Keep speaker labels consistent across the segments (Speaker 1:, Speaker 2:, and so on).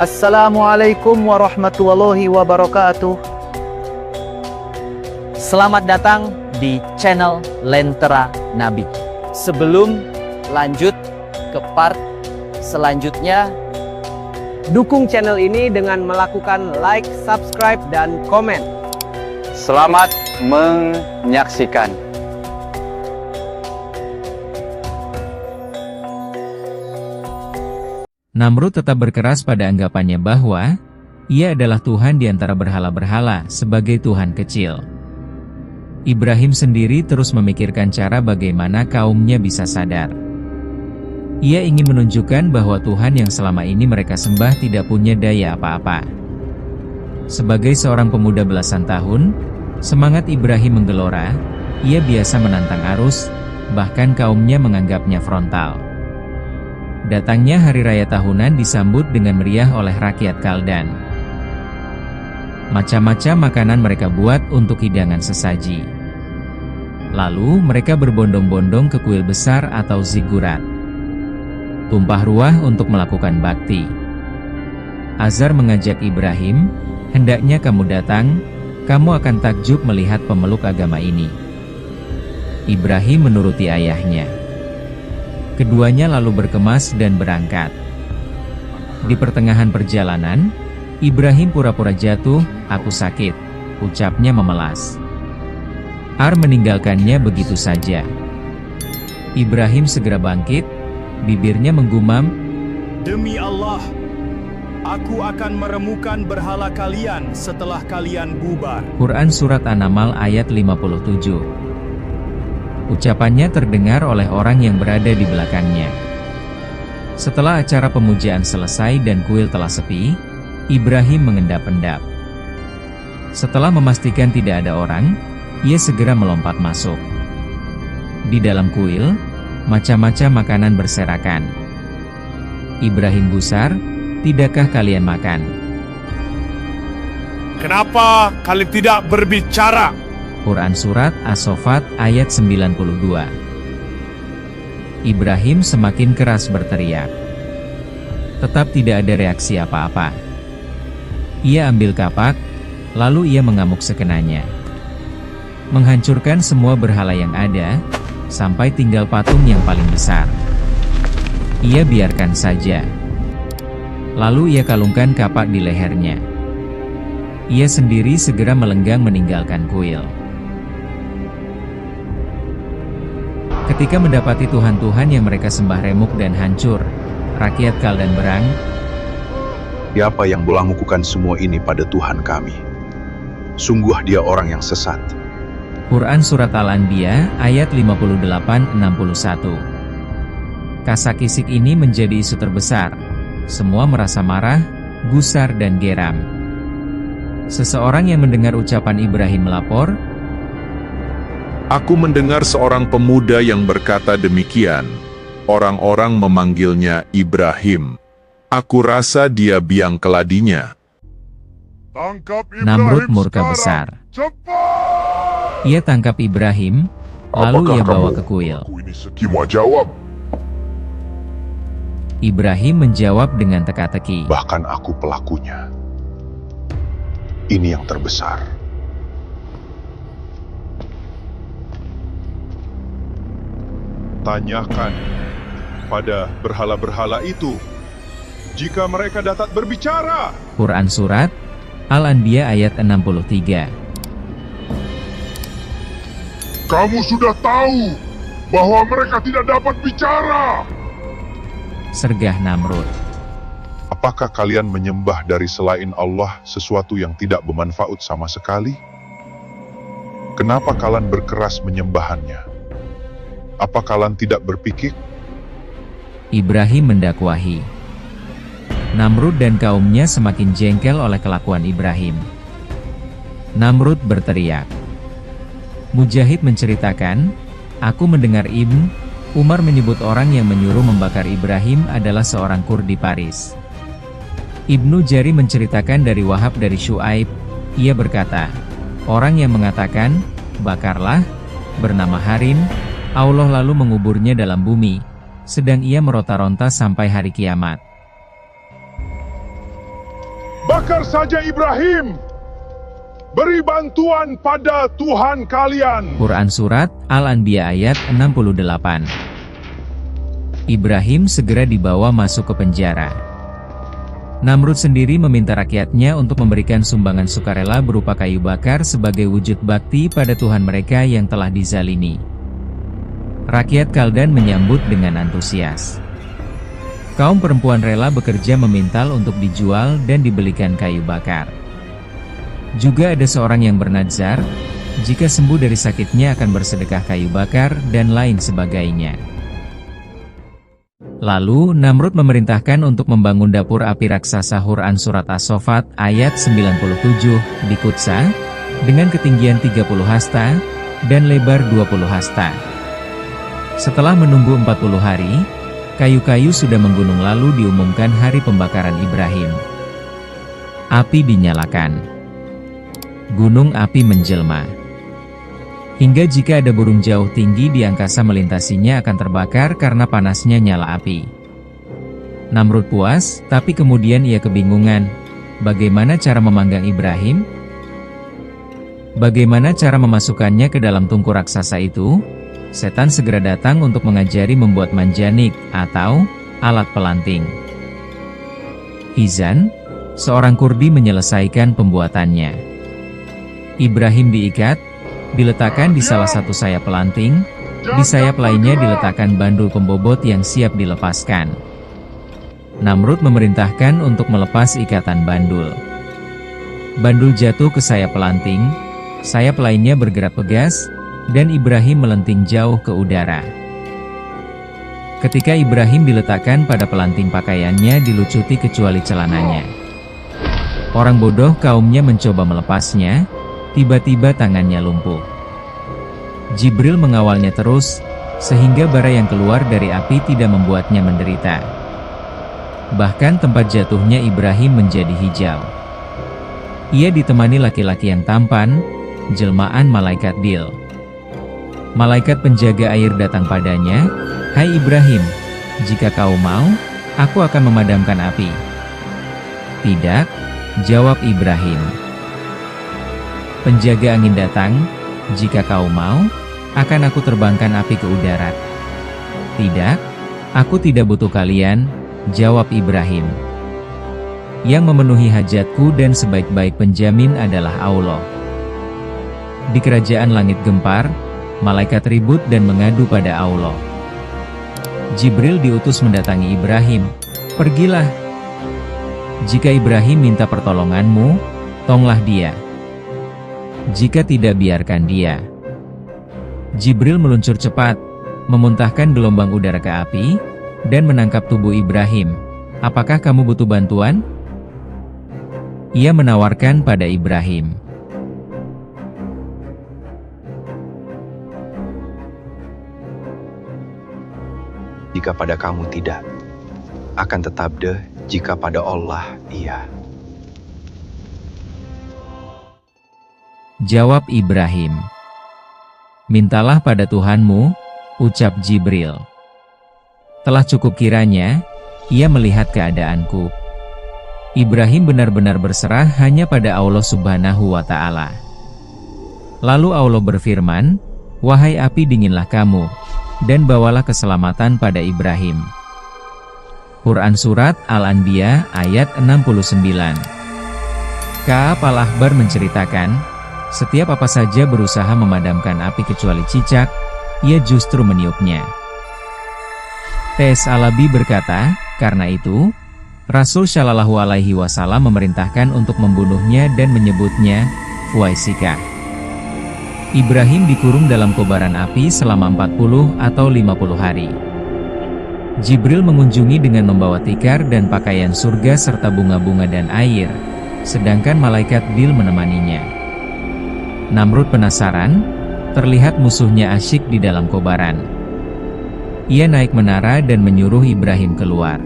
Speaker 1: Assalamualaikum warahmatullahi wabarakatuh. Selamat datang di channel Lentera Nabi. Sebelum lanjut ke part selanjutnya,
Speaker 2: dukung channel ini dengan melakukan like, subscribe, dan komen.
Speaker 1: selamat menyaksikan.
Speaker 3: Namrud tetap berkeras pada anggapannya bahwa ia adalah Tuhan di antara berhala-berhala sebagai Tuhan kecil. Ibrahim sendiri terus memikirkan cara bagaimana kaumnya bisa sadar. Ia ingin menunjukkan bahwa Tuhan yang selama ini mereka sembah tidak punya daya apa-apa. Sebagai seorang pemuda belasan tahun, semangat Ibrahim menggelora. Ia biasa menantang arus, bahkan kaumnya menganggapnya frontal. Datangnya hari raya tahunan disambut dengan meriah oleh rakyat Kaldan. Macam-macam makanan mereka buat untuk hidangan sesaji. Lalu mereka berbondong-bondong ke kuil besar atau zigurat. Tumpah ruah untuk melakukan bakti. Azar mengajak Ibrahim, hendaknya kamu datang, kamu akan takjub melihat pemeluk agama ini. Ibrahim menuruti ayahnya. Keduanya lalu berkemas dan berangkat. Di pertengahan perjalanan, Ibrahim pura-pura jatuh, aku sakit, ucapnya memelas. Ar meninggalkannya begitu saja. Ibrahim segera bangkit, bibirnya menggumam,
Speaker 4: Demi Allah, aku akan meremukan berhala kalian setelah kalian bubar.
Speaker 3: Quran Surat An-Naml ayat 57. Ucapannya terdengar oleh orang yang berada di belakangnya. Setelah acara pemujaan selesai dan kuil telah sepi, Ibrahim mengendap-endap. Setelah memastikan tidak ada orang, ia segera melompat masuk. Di dalam kuil, macam-macam makanan berserakan. Ibrahim gusar, tidakkah kalian makan?
Speaker 4: Kenapa kalian tidak berbicara?
Speaker 3: Quran Surat As-Saffat ayat 92. Ibrahim semakin keras berteriak. Tetap tidak ada reaksi apa-apa. Ia ambil kapak, lalu ia mengamuk sekenanya. Menghancurkan semua berhala yang ada, sampai tinggal patung yang paling besar. Ia biarkan saja. Lalu ia kalungkan kapak di lehernya. Ia sendiri segera melenggang meninggalkan kuil. Ketika mendapati Tuhan-Tuhan yang mereka sembah remuk dan hancur, rakyat Kaldan berang,
Speaker 5: Siapa yang melakukan semua ini pada Tuhan kami? Sungguh dia orang yang sesat.
Speaker 3: Quran Surat Al-Anbiya ayat 58-61. Kasak-kisik ini menjadi isu terbesar. Semua merasa marah, gusar dan geram. Seseorang yang mendengar ucapan Ibrahim melapor,
Speaker 6: Aku mendengar seorang pemuda yang berkata demikian. Orang-orang memanggilnya Ibrahim. Aku rasa dia biang keladinya.
Speaker 3: Namrud murka besar. Ia tangkap Ibrahim, lalu ia bawa ke kuil. Ibrahim menjawab dengan teka-teki.
Speaker 5: Bahkan aku pelakunya. Ini yang terbesar.
Speaker 6: Tanyakan pada berhala-berhala itu, jika mereka dapat berbicara.
Speaker 3: Quran Surat Al-Anbiya ayat 63.
Speaker 6: Kamu sudah tahu bahwa mereka tidak dapat bicara.
Speaker 3: Sergah Namrud.
Speaker 5: Apakah kalian menyembah dari selain Allah sesuatu yang tidak bermanfaat sama sekali? Kenapa kalian berkeras menyembahannya? Apa kalian tidak berpikir?
Speaker 3: Ibrahim mendakwahi. Namrud dan kaumnya semakin jengkel oleh kelakuan Ibrahim. Namrud berteriak. Mujahid menceritakan, aku mendengar Ibn Umar menyebut orang yang menyuruh membakar Ibrahim adalah seorang Kurdi Paris. Ibnu Jari menceritakan dari Wahab dari Syuaib, ia berkata, orang yang mengatakan, bakarlah, bernama Harin, Allah lalu menguburnya dalam bumi, sedang ia meronta-ronta sampai hari kiamat.
Speaker 6: Bakar saja Ibrahim. Beri bantuan pada Tuhan kalian.
Speaker 3: Quran Surat Al-Anbiya ayat 68. Ibrahim segera dibawa masuk ke penjara. Namrud sendiri meminta rakyatnya untuk memberikan sumbangan sukarela berupa kayu bakar sebagai wujud bakti pada Tuhan mereka yang telah dizalimi. Rakyat Kaldan menyambut dengan antusias. Kaum perempuan rela bekerja memintal untuk dijual dan dibelikan kayu bakar. Juga ada seorang yang bernadzar, jika sembuh dari sakitnya akan bersedekah kayu bakar dan lain sebagainya. Lalu Namrud memerintahkan untuk membangun dapur api raksasa. Quran Surat As-Saffat ayat 97 di Qudsa, dengan ketinggian 30 hasta, dan lebar 20 hasta. Setelah menunggu 40 hari, kayu-kayu sudah menggunung lalu diumumkan hari pembakaran Ibrahim. Api dinyalakan. Gunung api menjelma. Hingga jika ada burung jauh tinggi di angkasa melintasinya akan terbakar karena panasnya nyala api. Namrud puas, tapi kemudian ia kebingungan. Bagaimana cara memanggang Ibrahim? Bagaimana cara memasukkannya ke dalam tungku raksasa itu? Setan segera datang untuk mengajari membuat manjanik, atau alat pelanting. Hizan, seorang Kurdi menyelesaikan pembuatannya. Ibrahim diikat, diletakkan di salah satu sayap pelanting, di sayap lainnya diletakkan bandul pembobot yang siap dilepaskan. Namrud memerintahkan untuk melepas ikatan bandul. Bandul jatuh ke sayap pelanting, sayap lainnya bergerak pegas, dan Ibrahim melenting jauh ke udara. Ketika Ibrahim diletakkan pada pelanting, pakaiannya dilucuti kecuali celananya. Orang bodoh kaumnya mencoba melepasnya, tiba-tiba tangannya lumpuh. Jibril mengawalnya terus, sehingga bara yang keluar dari api tidak membuatnya menderita. Bahkan tempat jatuhnya Ibrahim menjadi hijau. Ia ditemani laki-laki yang tampan, jelmaan malaikat Bil. Malaikat penjaga air datang padanya, "Hai Ibrahim, jika kau mau, aku akan memadamkan api." "Tidak," jawab Ibrahim. Penjaga angin datang, "Jika kau mau, akan aku terbangkan api ke udara." "Tidak, aku tidak butuh kalian," jawab Ibrahim. "Yang memenuhi hajatku dan sebaik-baik penjamin adalah Allah." Di kerajaan langit gempar, malaikat ribut dan mengadu pada Allah. Jibril diutus mendatangi Ibrahim. "Pergilah. Jika Ibrahim minta pertolonganmu, tolonglah dia. Jika tidak, biarkan dia." Jibril meluncur cepat, memuntahkan gelombang udara ke api, dan menangkap tubuh Ibrahim. "Apakah kamu butuh bantuan?" Ia menawarkan pada Ibrahim.
Speaker 7: Jika pada kamu tidak, akan tetap deh jika pada Allah iya.
Speaker 3: Jawab Ibrahim. "Mintalah pada Tuhanmu," ucap Jibril. "Telah cukup kiranya, ia melihat keadaanku." Ibrahim benar-benar berserah hanya pada Allah Subhanahu wa Ta'ala. Lalu Allah berfirman, "Wahai api, dinginlah kamu, dan bawalah keselamatan pada Ibrahim." Quran Surat Al-Anbiya ayat 69. Ka'ab al-Ahbar menceritakan, setiap apa saja berusaha memadamkan api kecuali cicak, ia justru meniupnya. T.S. Alabi berkata, karena itu, Rasul Shallallahu Alaihi Wasallam memerintahkan untuk membunuhnya dan menyebutnya Fuaisikah. Ibrahim dikurung dalam kobaran api selama 40 atau 50 hari. Jibril mengunjungi dengan membawa tikar dan pakaian surga serta bunga-bunga dan air, sedangkan malaikat Bil menemaninya. Namrud penasaran, terlihat musuhnya asyik di dalam kobaran. Ia naik menara dan menyuruh Ibrahim keluar.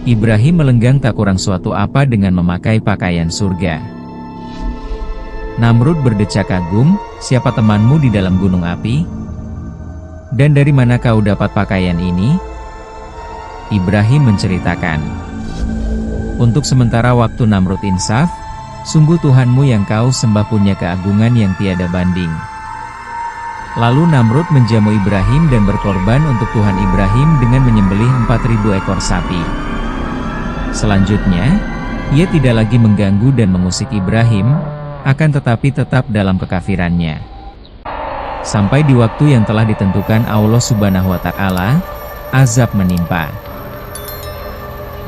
Speaker 3: Ibrahim melenggang tak kurang suatu apa dengan memakai pakaian surga. Namrud berdecak kagum, "Siapa temanmu di dalam gunung api? Dan dari mana kau dapat pakaian ini?" Ibrahim menceritakan, Untuk sementara waktu Namrud insaf, sungguh Tuhanmu yang kau sembah punya keagungan yang tiada banding. Lalu Namrud menjamu Ibrahim dan berkorban untuk Tuhan Ibrahim dengan menyembelih 4.000 ekor sapi. Selanjutnya, ia tidak lagi mengganggu dan mengusik Ibrahim, akan tetapi tetap dalam kekafirannya. Sampai di waktu yang telah ditentukan Allah Subhanahu wa Ta'ala, azab menimpa.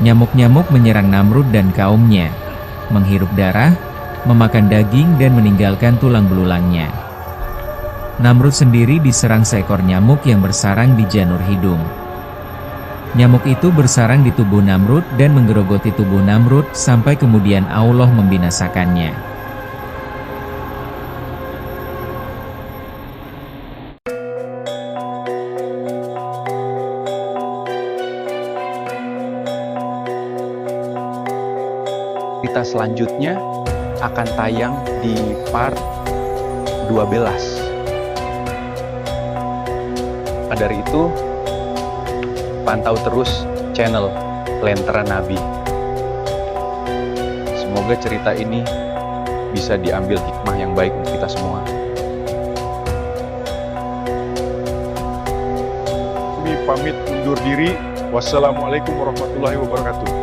Speaker 3: Nyamuk-nyamuk menyerang Namrud dan kaumnya, menghirup darah, memakan daging dan meninggalkan tulang belulangnya. Namrud sendiri diserang seekor nyamuk yang bersarang di janur hidung. Nyamuk itu bersarang di tubuh Namrud dan menggerogoti tubuh Namrud sampai kemudian Allah membinasakannya.
Speaker 7: Cerita selanjutnya akan tayang di part 12. Maka dari itu, pantau terus channel Lentera Nabi. Semoga cerita ini bisa diambil hikmah yang baik untuk kita semua.
Speaker 6: Kami pamit undur diri. Wassalamualaikum warahmatullahi wabarakatuh.